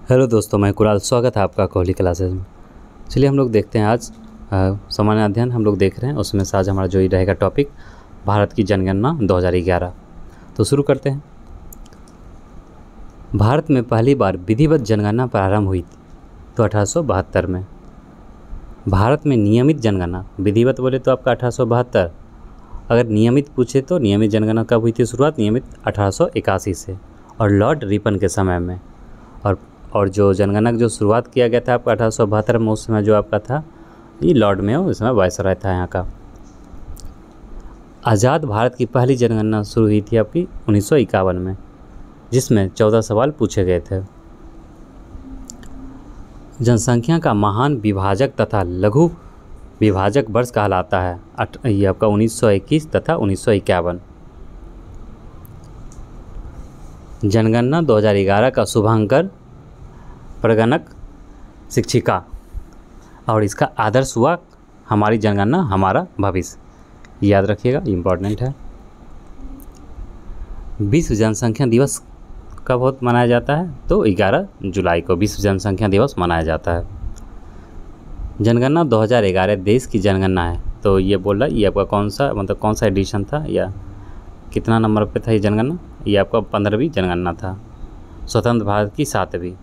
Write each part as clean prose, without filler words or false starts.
Hello दोस्तों, मैं कुणाल। स्वागत है आपका कोहली क्लासेस में। चलिए हम लोग देखते हैं आज सामान्य अध्ययन हम लोग देख रहे हैं, उसमें से आज हमारा जो ये रहेगा टॉपिक भारत की जनगणना 2011। तो शुरू करते हैं। भारत में पहली बार विधिवत जनगणना प्रारंभ हुई थी तो 1872 में। भारत में नियमित जनगणना, विधिवत बोले तो आपका 1872, अगर नियमित पूछे तो नियमित जनगणना कब हुई थी शुरुआत? नियमित 1881 से, और लॉर्ड रिपन के समय में। और जो जनगणना की जो शुरुआत किया गया था आपका 1872 में, उस समय जो आपका था ये लॉर्ड में उस समय वायसराय था यहाँ का। आज़ाद भारत की पहली जनगणना शुरू हुई थी आपकी 1951 में, जिसमें 14 सवाल पूछे गए थे। जनसंख्या का महान विभाजक तथा लघु विभाजक वर्ष कहलाता है ये आपका 1921 तथा 1951। जनगणना 2011 का शुभांकर प्रगणक शिक्षिका, और इसका आदर्श हुआ हमारी जनगणना हमारा भविष्य। याद रखिएगा, इम्पोर्टेंट है। विश्व जनसंख्या दिवस कब मनाया जाता है? तो 11 जुलाई को विश्व जनसंख्या दिवस मनाया जाता है। जनगणना 2011 देश की जनगणना है, तो ये बोल रहा है ये आपका कौन सा एडिशन था या कितना नंबर पे था ये जनगणना? ये आपका 15वीं जनगणना था, स्वतंत्र भारत की 7वीं।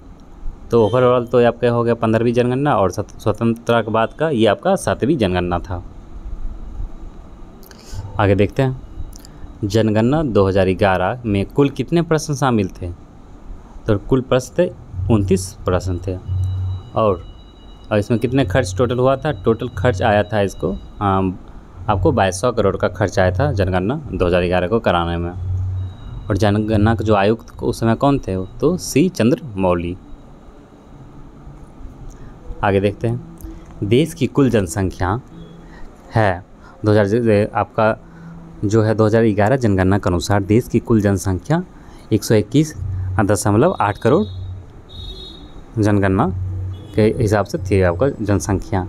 तो ओवरऑल तो आपका हो गया 15वीं जनगणना, और स्वतंत्रता के बाद का ये आपका 7वीं जनगणना था। आगे देखते हैं। जनगणना 2011 में कुल कितने प्रश्न शामिल थे? तो कुल प्रश्न थे 29 प्रश्न थे। और इसमें कितने खर्च टोटल हुआ था? टोटल खर्च आया था इसको आपको 2200 करोड़ का खर्च आया था जनगणना 2011 को कराने में। और जनगणना के जो आयुक्त उस समय कौन थे? तो सी चंद्रमौली। आगे देखते हैं। देश की कुल जनसंख्या है 2011 जनगणना के अनुसार देश की कुल जनसंख्या 121.8 करोड़ जनगणना के हिसाब से थी आपका जनसंख्या।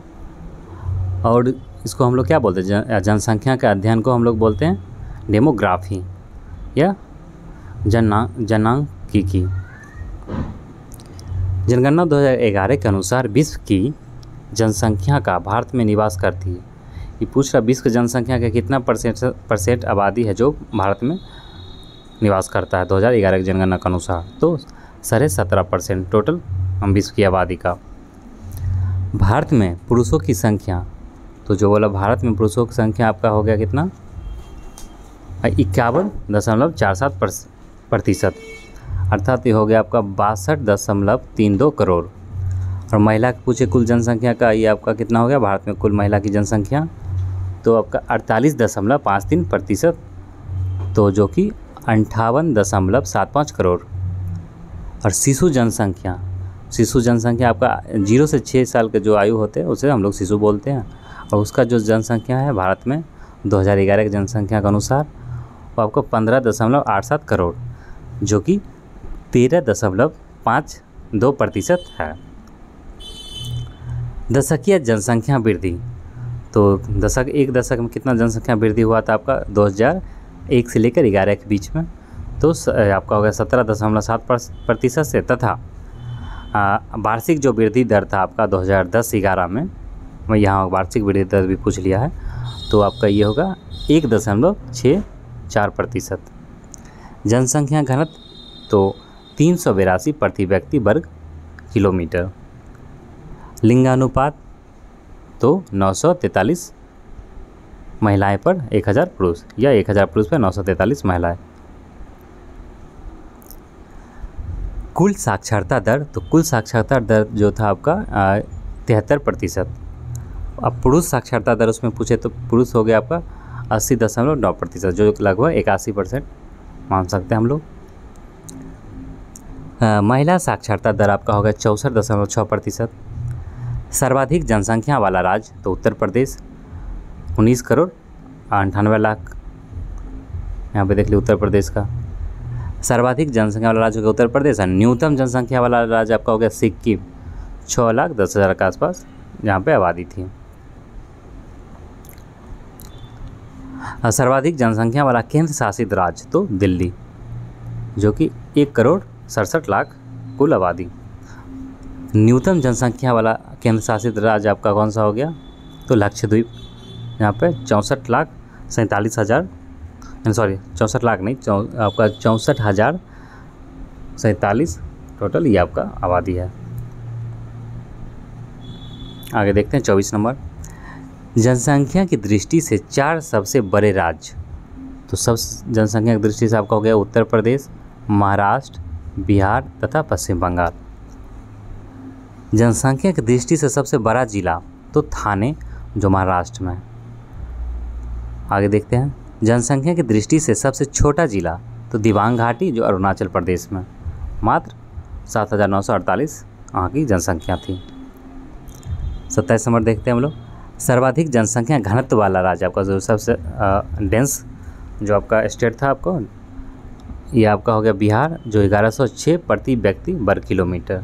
और इसको हम लोग क्या बोलते हैं? जनसंख्या के अध्ययन को हम लोग बोलते हैं डेमोग्राफी या जनांकिकी। जनगणना 2011 के अनुसार विश्व की जनसंख्या का भारत में निवास करती है। ये पूछ रहा विश्व की जनसंख्या का कितना परसेंट आबादी है जो भारत में निवास करता है 2011 की जनगणना के अनुसार? तो 17.5% टोटल हम विश्व की आबादी का। भारत में पुरुषों की संख्या, तो जो बोला भारत में पुरुषों की संख्या आपका हो गया कितना? 51.47%, अर्थात ये हो गया आपका 62.32 करोड़। और महिला के पूछे कुल जनसंख्या का, ये आपका कितना हो गया भारत में कुल महिला की जनसंख्या? तो आपका 48.53%, तो जो कि 58.75 करोड़। और शिशु जनसंख्या आपका 0 से 6 साल के जो आयु होते हैं उसे हम लोग शिशु बोलते हैं। और उसका जो जनसंख्या है भारत में 2011 की जनसंख्या के अनुसार वो आपको 15.87 करोड़, जो कि 13.52% है। दशकीय जनसंख्या वृद्धि, तो एक दशक में कितना जनसंख्या वृद्धि हुआ था आपका 2001 से लेकर 11 के बीच में? तो आपका हो गया 17.7% से। तथा वार्षिक जो वृद्धि दर था आपका 2010-11 में, मैं यहाँ वार्षिक वृद्धि दर भी पूछ लिया है, तो आपका ये होगा 1.64%। जनसंख्या घनत्व तो 382 प्रति व्यक्ति वर्ग किलोमीटर। लिंगानुपात तो 943 महिलाएं पर 1000 पुरुष, या 1000 पुरुष पर 943 महिलाएं। कुल साक्षरता दर, तो कुल साक्षरता दर जो था आपका 73%। अब पुरुष साक्षरता दर उसमें पूछे तो पुरुष हो गया आपका 80.9%, जो लगभग 81% मान सकते हैं हम लोग। महिला साक्षरता दर आपका होगा 64.6%। सर्वाधिक जनसंख्या वाला राज्य तो उत्तर प्रदेश 19 करोड़ 98 लाख, यहाँ पे देख लीजिए उत्तर प्रदेश का। सर्वाधिक जनसंख्या वाला राज्य हो गया उत्तर प्रदेश, और न्यूनतम जनसंख्या वाला राज्य आपका हो गया सिक्किम 6,10,000 के आसपास जहाँ पे आबादी थी। सर्वाधिक जनसंख्या वाला केंद्र शासित राज्य तो दिल्ली, जो कि 1 करोड़ 67 लाख कुल आबादी। न्यूनतम जनसंख्या वाला केंद्र शासित राज्य आपका कौन सा हो गया? तो लक्षद्वीप, यहाँ पे 64,47,000, सॉरी 64 लाख नहीं, आपका 64,047 टोटल ये आपका आबादी है। आगे देखते हैं 24 नंबर, जनसंख्या की दृष्टि से 4 सबसे बड़े राज्य। तो सब जनसंख्या की दृष्टि से आपका हो गया उत्तर प्रदेश, महाराष्ट्र, बिहार तथा पश्चिम बंगाल। जनसंख्या की दृष्टि से सबसे बड़ा जिला तो थाने जो महाराष्ट्र में है। आगे देखते हैं जनसंख्या की दृष्टि से सबसे छोटा जिला तो दिबांग घाटी जो अरुणाचल प्रदेश में, मात्र 7,948 वहाँ की जनसंख्या थी। 27 नंबर देखते हैं हम लोग, सर्वाधिक जनसंख्या घनत्व वाला राज्य आपका जो सबसे डेंस जो आपका स्टेट था आपको, ये आपका हो गया बिहार जो 1106 प्रति व्यक्ति वर्ग किलोमीटर।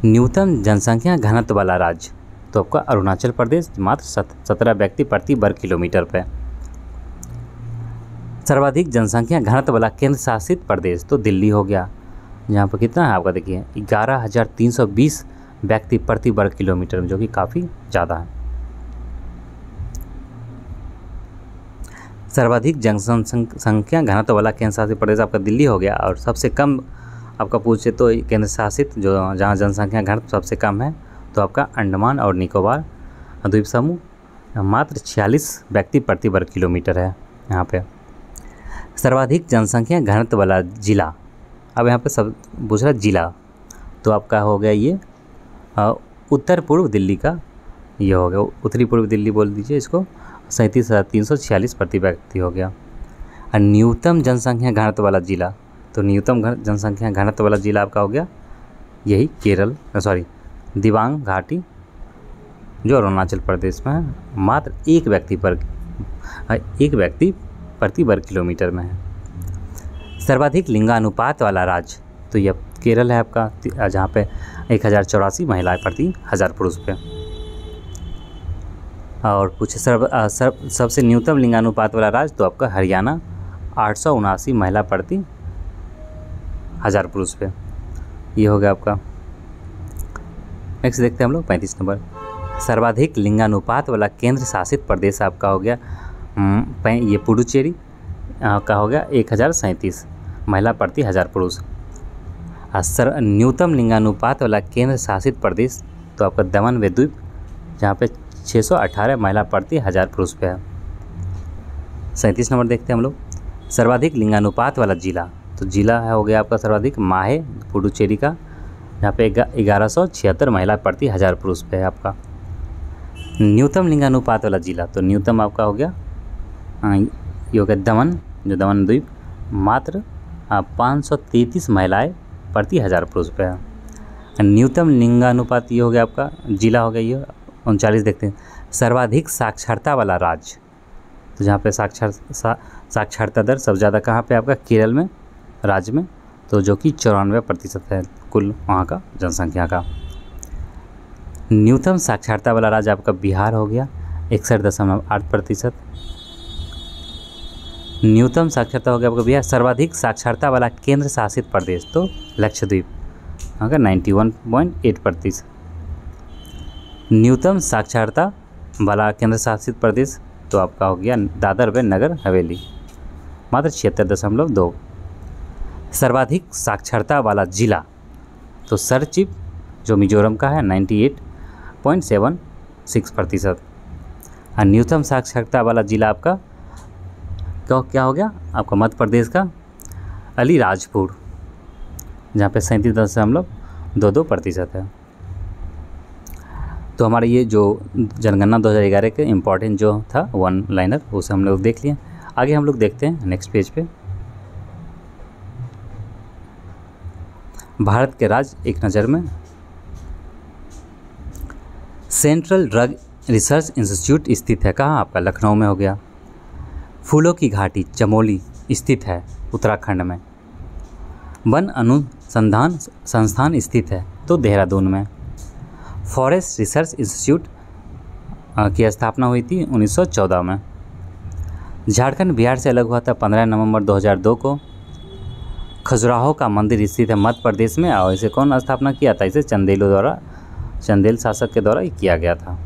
न्यूनतम जनसंख्या घनत्व वाला राज्य तो आपका अरुणाचल प्रदेश मात्र 17 व्यक्ति प्रति वर्ग किलोमीटर पे। सर्वाधिक जनसंख्या घनत्व वाला केंद्र शासित प्रदेश तो दिल्ली हो गया, यहाँ पर कितना है आपका देखिए 11,320 व्यक्ति प्रति वर्ग किलोमीटर, जो कि काफ़ी ज़्यादा है। सर्वाधिक जनसंख्या घनत्व वाला केंद्र शासित प्रदेश आपका दिल्ली हो गया, और सबसे कम आपका पूछे तो केंद्र शासित जो जहाँ जनसंख्या घनत्व सबसे कम है तो आपका अंडमान और निकोबार द्वीप समूह, मात्र 46 व्यक्ति प्रति वर्ग किलोमीटर है यहाँ पे। सर्वाधिक जनसंख्या घनत्व वाला जिला, अब यहाँ पे सब पूछ रहा जिला, तो आपका हो गया ये उत्तर पूर्व दिल्ली का ये हो गया, उत्तरी पूर्व दिल्ली बोल दीजिए इसको, 37,346 प्रति व्यक्ति हो गया। और न्यूनतम जनसंख्या घनत्व वाला जिला, तो न्यूनतम जनसंख्या घनत्व वाला जिला आपका हो गया यही केरल, सॉरी दिबांग घाटी जो अरुणाचल प्रदेश में है, मात्र एक व्यक्ति प्रति वर्ग किलोमीटर में है। सर्वाधिक लिंगानुपात वाला राज्य तो यह केरल है आपका, जहाँ पे 1,084 महिलाएं प्रति 1,000 पुरुष पे। और पूछे सबसे न्यूनतम लिंगानुपात वाला राज्य तो आपका हरियाणा, 879 महिला प्रति 1,000 पुरुष पे, ये हो गया आपका। नेक्स्ट देखते हैं हम लोग 35 नंबर, सर्वाधिक लिंगानुपात वाला केंद्र शासित प्रदेश आपका हो गया ये पुडुचेरी का हो गया 1,037 महिला प्रति 1,000 पुरुष। न्यूनतम लिंगानुपात वाला केंद्र शासित प्रदेश तो आपका दमन व द्वीप, जहाँ पे 618 महिला प्रति 1,000 पुरुष पे है। 37 नंबर देखते हैं हम लोग, सर्वाधिक लिंगानुपात वाला जिला, तो जिला है हो गया आपका सर्वाधिक माहे पुडुचेरी का, यहाँ पे 1,176 महिला प्रति 1,000 पुरुष पे है आपका। न्यूनतम लिंगानुपात वाला जिला, तो न्यूनतम आपका हो गया ये हो गया दमन जो दमन द्वीप, मात्र 533 महिलाएं प्रति 1,000 पुरुष पे है। न्यूनतम लिंगानुपात ये हो गया आपका जिला हो गया ये 39। देखते हैं सर्वाधिक साक्षरता वाला राज्य, तो जहाँ पे साक्षरता दर सबसे ज़्यादा कहाँ पे आपका केरल में राज्य में, तो जो कि 94% है कुल वहाँ का जनसंख्या का। न्यूनतम साक्षरता वाला राज्य आपका बिहार हो गया 61.8%। न्यूनतम साक्षरता हो गया आपका बिहार। सर्वाधिक साक्षरता वाला केंद्र शासित प्रदेश तो लक्षद्वीप वहाँ का 91.8%। न्यूनतम साक्षरता वाला केंद्र शासित प्रदेश तो आपका हो गया दादर व नगर हवेली, मात्र 76.2। सर्वाधिक साक्षरता वाला जिला तो सरचिप जो मिजोरम का है 98.76%। और न्यूनतम साक्षरता वाला जिला आपका क्या हो गया आपका मध्य प्रदेश का अलीराजपुर, जहाँ पे 37.22% है। तो हमारा ये जो जनगणना 2011 के इम्पॉर्टेंट जो था वन लाइनर उसे हम लोग देख लिए। आगे हम लोग देखते हैं नेक्स्ट पेज पे भारत के राज्य एक नज़र में। सेंट्रल ड्रग रिसर्च इंस्टीट्यूट स्थित है कहाँ आपका? लखनऊ में हो गया। फूलों की घाटी चमोली स्थित है उत्तराखंड में। वन अनुसंधान संस्थान स्थित है तो देहरादून में। फॉरेस्ट रिसर्च इंस्टीट्यूट की स्थापना हुई थी 1914 में। झारखंड बिहार से अलग हुआ था 15 नवंबर 2002 को। खजुराहो का मंदिर स्थित है मध्य प्रदेश में, और इसे कौन स्थापना किया था? इसे चंदेल शासक के द्वारा किया गया था।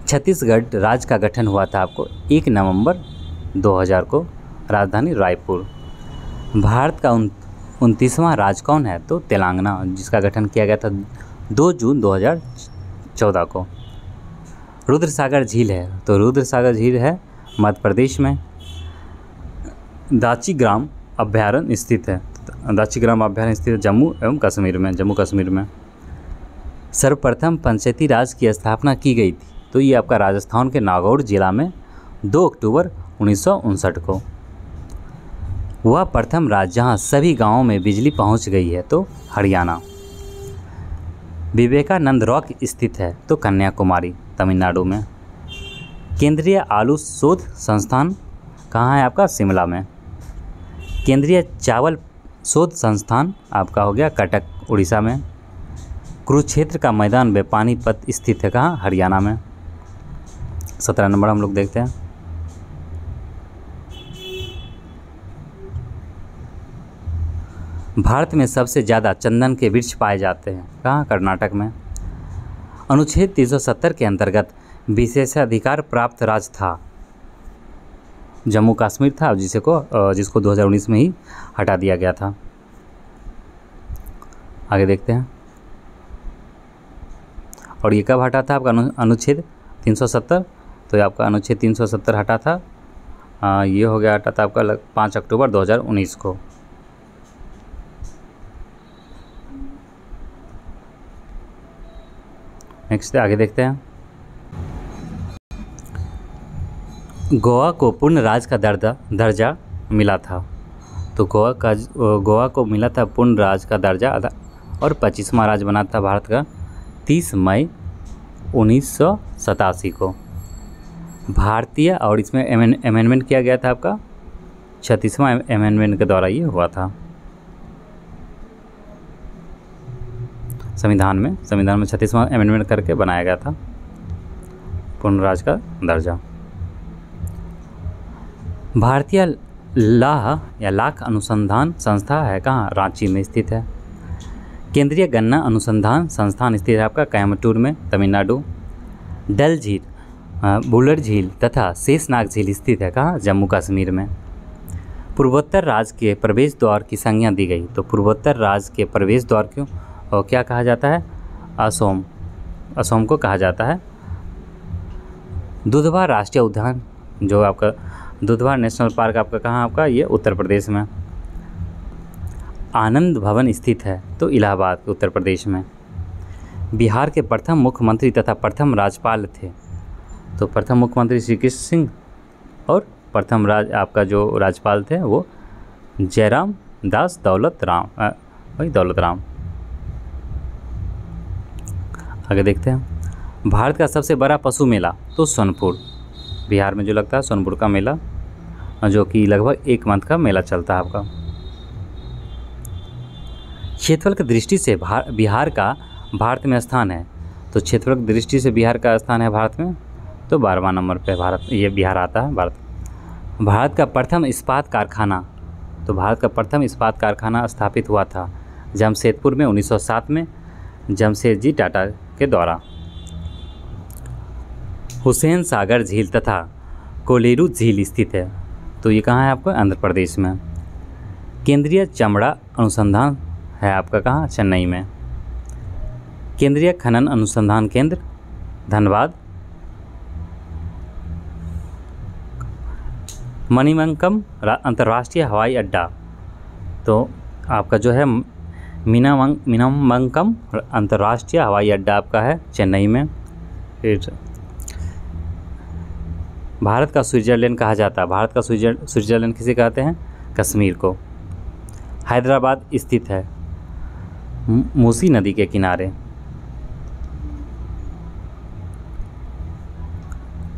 छत्तीसगढ़ राज्य का गठन हुआ था आपको 1 नवंबर 2000 को, राजधानी रायपुर। भारत का 29वां राज्य कौन है? तो तेलंगाना, जिसका गठन किया गया था 2 जून 2014 को। रुद्रसागर झील है, तो रुद्रसागर झील है मध्य प्रदेश में। दाची-ग्राम अभ्यारण्य स्थित है, दाची-ग्राम अभ्यारण्य स्थित है जम्मू कश्मीर में। सर्वप्रथम पंचायती राज की स्थापना की गई थी, तो ये आपका राजस्थान के नागौर जिला में 2 अक्टूबर 1959 को। वह प्रथम राज्य जहाँ सभी गांवों में बिजली पहुंच गई है, तो हरियाणा। विवेकानंद रॉक स्थित है, तो कन्याकुमारी, तमिलनाडु में। केंद्रीय आलू शोध संस्थान कहाँ है आपका? शिमला में। केंद्रीय चावल शोध संस्थान आपका हो गया कटक, उड़ीसा में। कुरुक्षेत्र का मैदान व पानीपत स्थित है कहाँ? हरियाणा में। 17 नंबर हम लोग देखते हैं। भारत में सबसे ज़्यादा चंदन के वृक्ष पाए जाते हैं कहाँ? कर्नाटक में। अनुच्छेद 370 के अंतर्गत विशेषाधिकार प्राप्त राज्य था, जम्मू कश्मीर था, जिसको 2019 में ही हटा दिया गया था। आगे देखते हैं। और ये कब हटा था आपका अनुच्छेद 370? तो ये आपका अनुच्छेद 370 हटा था, ये हो गया हटा था आपका 5 अक्टूबर 2019 को। नेक्स्ट आगे देखते हैं। गोवा को पूर्ण राज्य का दर्जा मिला था, तो गोवा को मिला था पूर्ण राज्य का दर्जा, और 25वां राज्य बना था भारत का 30 मई 1987 को। भारतीय, और इसमें अमेंडमेंट किया गया था आपका 36वां अमेंडमेंट के द्वारा ये हुआ था। संविधान में 36वां अमेंडमेंट करके बनाया गया था पूर्ण राज्य का दर्जा। भारतीय लाख अनुसंधान संस्था है कहाँ? रांची में स्थित है। केंद्रीय गन्ना अनुसंधान संस्थान स्थित है आपका कोयम्बटूर में, तमिलनाडु। डल झील, बुलर झील तथा शेषनाग झील स्थित है कहाँ? जम्मू कश्मीर में। पूर्वोत्तर राज्य के प्रवेश द्वार की संज्ञा दी गई, तो पूर्वोत्तर राज्य के प्रवेश द्वार क्यों और क्या कहा जाता है? असोम को कहा जाता है। दुधवा राष्ट्रीय उद्यान, जो आपका दुधवा नेशनल पार्क आपका कहाँ? आपका ये उत्तर प्रदेश में। आनंद भवन स्थित है, तो इलाहाबाद, उत्तर प्रदेश में। बिहार के प्रथम मुख्यमंत्री तथा प्रथम राज्यपाल थे, तो प्रथम मुख्यमंत्री श्री कृष्ण सिंह, और प्रथम आपका जो राज्यपाल थे वो जयराम दास दौलत राम। आगे देखते हैं। भारत का सबसे बड़ा पशु मेला, तो सोनपुर, बिहार में जो लगता है सोनपुर का मेला, जो कि लगभग 1 मंथ का मेला चलता है आपका। क्षेत्रफल की दृष्टि से बिहार का भारत में स्थान है, तो क्षेत्रफल की दृष्टि से बिहार का स्थान है भारत में, तो 12वां नंबर पे बिहार आता है। भारत का प्रथम इस्पात कारखाना, तो भारत का प्रथम इस्पात कारखाना स्थापित हुआ था जमशेदपुर में 1907 में जमशेदजी टाटा के द्वारा। हुसैन सागर झील तथा कोलेरू झील स्थित है, तो ये कहाँ है आपका? आंध्र प्रदेश में। केंद्रीय चमड़ा अनुसंधान है आपका कहाँ? चेन्नई में। केंद्रीय खनन अनुसंधान केंद्र धनबाद। मणिमंकम अंतर्राष्ट्रीय हवाई अड्डा, तो आपका जो है मीनामंकम अंतर्राष्ट्रीय हवाई अड्डा आपका है चेन्नई में। फिर भारत का स्विट्ज़रलैंड कहा जाता है, भारत का स्विट्ज़रलैंड किसे कहते हैं? कश्मीर को। हैदराबाद स्थित है मूसी नदी के किनारे।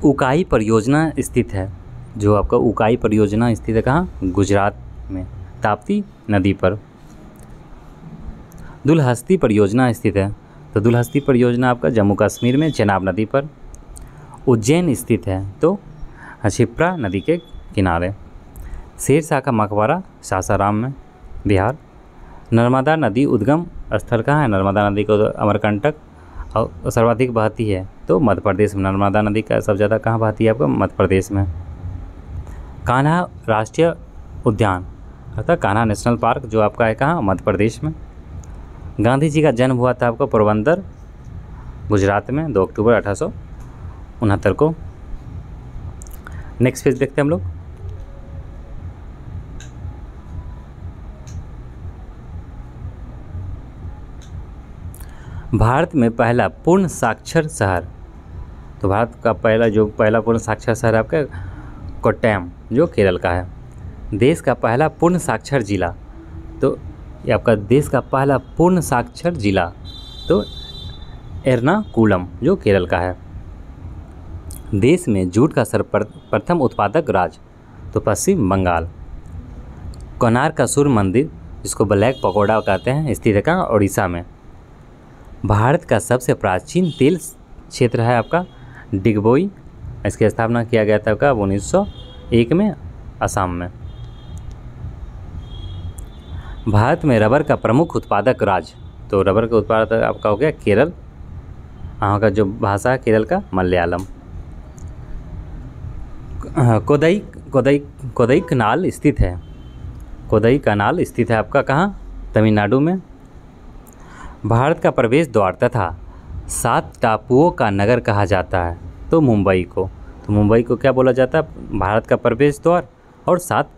उकाई परियोजना स्थित है, जो आपका उकाई परियोजना स्थित है कहाँ? गुजरात में, ताप्ती नदी पर। दुलहस्ती परियोजना स्थित है, तो दुलहस्ती परियोजना आपका जम्मू कश्मीर में, चेनाब नदी पर। उज्जैन स्थित है, तो क्षिप्रा नदी के किनारे। शेरशाह का मकबरा सासाराम में, बिहार। नर्मदा नदी उद्गम स्थल कहाँ है? नर्मदा नदी को अमरकंटक और सर्वाधिक बहती है तो मध्य प्रदेश में। नर्मदा नदी का सबसे ज़्यादा कहाँ बहती है? आपको मध्य प्रदेश में। कान्हा राष्ट्रीय उद्यान अर्थात कान्हा नेशनल पार्क जो आपका है कहाँ? मध्य प्रदेश में। गांधी जी का जन्म हुआ था आपको पोरबंदर, गुजरात में 2 अक्टूबर 1869 को। नेक्स्ट पेज देखते हैं हम लोग। भारत में पहला पूर्ण साक्षर शहर, तो भारत का पहला पूर्ण साक्षर शहर आपका कोट्टयम जो केरल का है। देश का पहला पूर्ण साक्षर जिला, तो ये आपका देश का पहला पूर्ण साक्षर जिला तो एर्नाकुलम जो केरल का है। देश में जूट का सर्वप्रथम उत्पादक राज्य तो पश्चिम बंगाल। कोणार्क का सूर्य मंदिर जिसको ब्लैक पकोड़ा कहते हैं स्थित है कहाँ? उड़ीसा में। भारत का सबसे प्राचीन तेल क्षेत्र है आपका डिगबोई, इसकी स्थापना किया गया था आपका 1901 में असम में। भारत में रबर का प्रमुख उत्पादक राज्य, तो रबर का उत्पादक आपका हो गया केरल, वहाँ का जो भाषा है केरल का मलयालम। कोदई कनाल स्थित है, कोदई कनाल स्थित है आपका कहाँ? तमिलनाडु में। भारत का प्रवेश द्वार तथा 7 टापुओं का नगर कहा जाता है तो मुंबई को, तो मुंबई को क्या बोला जाता है? भारत का प्रवेश द्वार और 7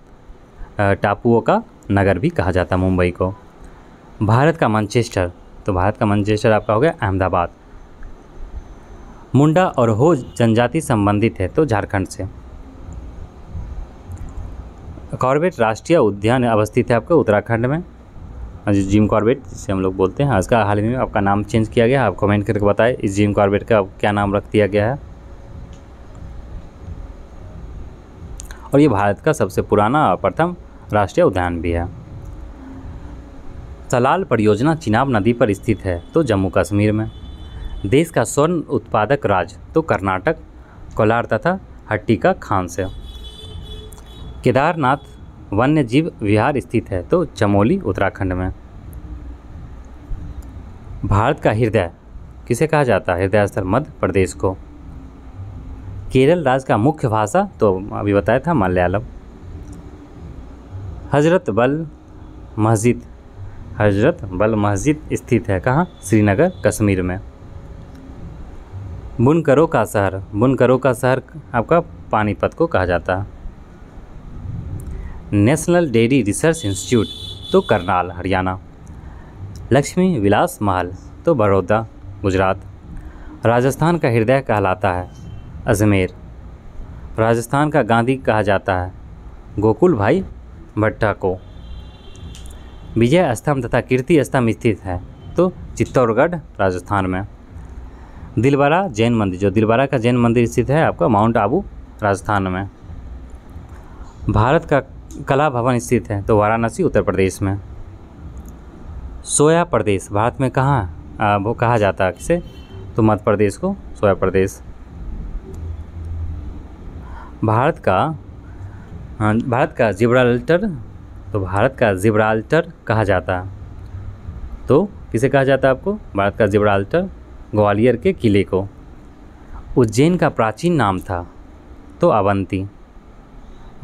टापुओं का नगर भी कहा जाता है मुंबई को। भारत का मैनचेस्टर, तो भारत का मैनचेस्टर आपका हो गया अहमदाबाद। मुंडा और हो जनजाति संबंधित है तो झारखंड से। कॉर्बेट राष्ट्रीय उद्यान अवस्थित है आपका उत्तराखंड में, जिम कॉर्बेट जिसे हम लोग बोलते हैं। इसका हाल ही में आपका नाम चेंज किया गया, आप कमेंट करके बताएं इस जिम कॉर्बेट का क्या नाम रख दिया गया है। और ये भारत का सबसे पुराना और प्रथम राष्ट्रीय उद्यान भी है। सलाल परियोजना चिनाब नदी पर स्थित है तो जम्मू कश्मीर में। देश का स्वर्ण उत्पादक राज्य तो कर्नाटक, कोलार तथा हट्टिका खान से। केदारनाथ वन्य जीव विहार स्थित है तो चमोली उत्तराखंड में। भारत का हृदय किसे कहा जाता है? हृदय स्थल मध्य प्रदेश को। केरल राज्य का मुख्य भाषा तो अभी बताया था मलयालम। हजरत बल मस्जिद स्थित है कहाँ? श्रीनगर कश्मीर में। बुनकरों का शहर आपका पानीपत को कहा जाता है। नेशनल डेयरी रिसर्च इंस्टीट्यूट तो करनाल हरियाणा। लक्ष्मी विलास महल तो बड़ौदा गुजरात। राजस्थान का हृदय कहलाता है अजमेर। राजस्थान का गांधी कहा जाता है गोकुल भाई भट्टा को। विजय स्तंभ तथा कीर्ति स्तंभ स्थित है तो चित्तौड़गढ़ राजस्थान में। दिलवारा जैन मंदिर, जो दिलवारा का जैन मंदिर स्थित है आपका माउंट आबू राजस्थान में। भारत का कला भवन स्थित है तो वाराणसी उत्तर प्रदेश में। सोया प्रदेश भारत में कहाँ वो कहा जाता है किसे? तो मध्य प्रदेश को सोया प्रदेश। भारत का जिब्राल्टर, तो भारत का जिब्राल्टर कहा जाता है तो किसे कहा जाता है आपको? भारत का जिब्राल्टर ग्वालियर के किले को। उज्जैन का प्राचीन नाम था तो अवंती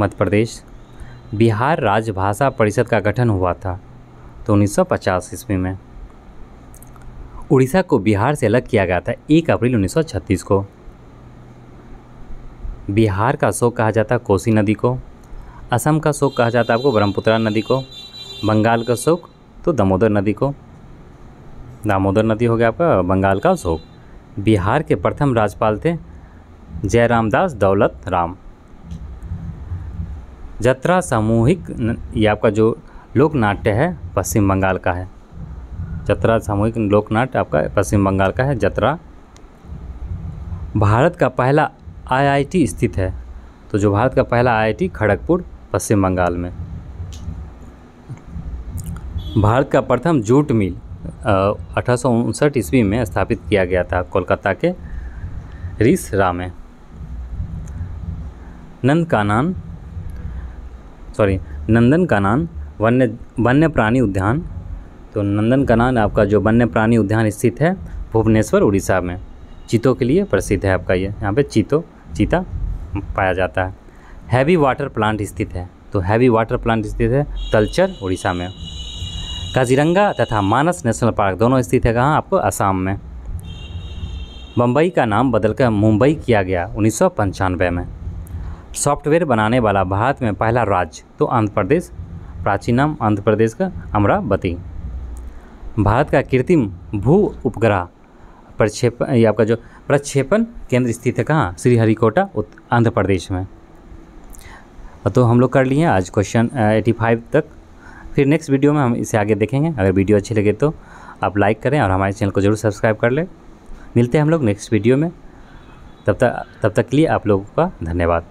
मध्य प्रदेश। बिहार राज्य भाषा परिषद का गठन हुआ था तो 1950 ईस्वी में। उड़ीसा को बिहार से अलग किया गया था 1 अप्रैल 1936 को। बिहार का शोक कहा जाता है कोसी नदी को। असम का शोक कहा जाता है आपको ब्रह्मपुत्रा नदी को। बंगाल का शोक तो दामोदर नदी को। दामोदर नदी हो गया आपका बंगाल का शोक। बिहार के प्रथम राज्यपाल थे जयरामदास दौलत राम। जत्रा सामूहिक, ये आपका जो लोक नाट्य है पश्चिम बंगाल का है। जत्रा सामूहिक लोक नाट्य आपका पश्चिम बंगाल का है जत्रा। भारत का पहला आईआईटी स्थित है तो जो भारत का पहला आईआईटी खड़गपुर पश्चिम बंगाल में। भारत का प्रथम जूट मिल 1859 ईस्वी में स्थापित किया गया था कोलकाता के रिसरा में। नंदकानन नंदनकानन वन्य प्राणी उद्यान। तो नंदनकानन आपका जो वन्य प्राणी उद्यान स्थित है भुवनेश्वर उड़ीसा में, चीतों के लिए प्रसिद्ध है आपका ये, यहाँ पे चीता पाया जाता है। हैवी वाटर प्लांट स्थित है, तो हैवी वाटर प्लांट स्थित है तलचर उड़ीसा में। काजीरंगा तथा मानस नेशनल पार्क दोनों स्थित है कहाँ, आपको असम में। बम्बई का नाम बदलकर मुंबई किया गया 1995 में। सॉफ्टवेयर बनाने वाला भारत में पहला राज्य, तो आंध्र प्रदेश, प्राचीन नाम आंध्र प्रदेश का अमरावती। भारत का कृत्रिम भू उपग्रह प्रक्षेपण, ये आपका जो प्रक्षेपण केंद्र स्थित है कहाँ, श्रीहरिकोटा आंध्र प्रदेश में। तो हम लोग कर लिए आज क्वेश्चन 85 तक। फिर नेक्स्ट वीडियो में हम इसे आगे देखेंगे। अगर वीडियो अच्छी लगे तो आप लाइक करें और हमारे चैनल को ज़रूर सब्सक्राइब कर लें। मिलते हैं हम लोग नेक्स्ट वीडियो में, तब तक के लिए आप लोगों का धन्यवाद।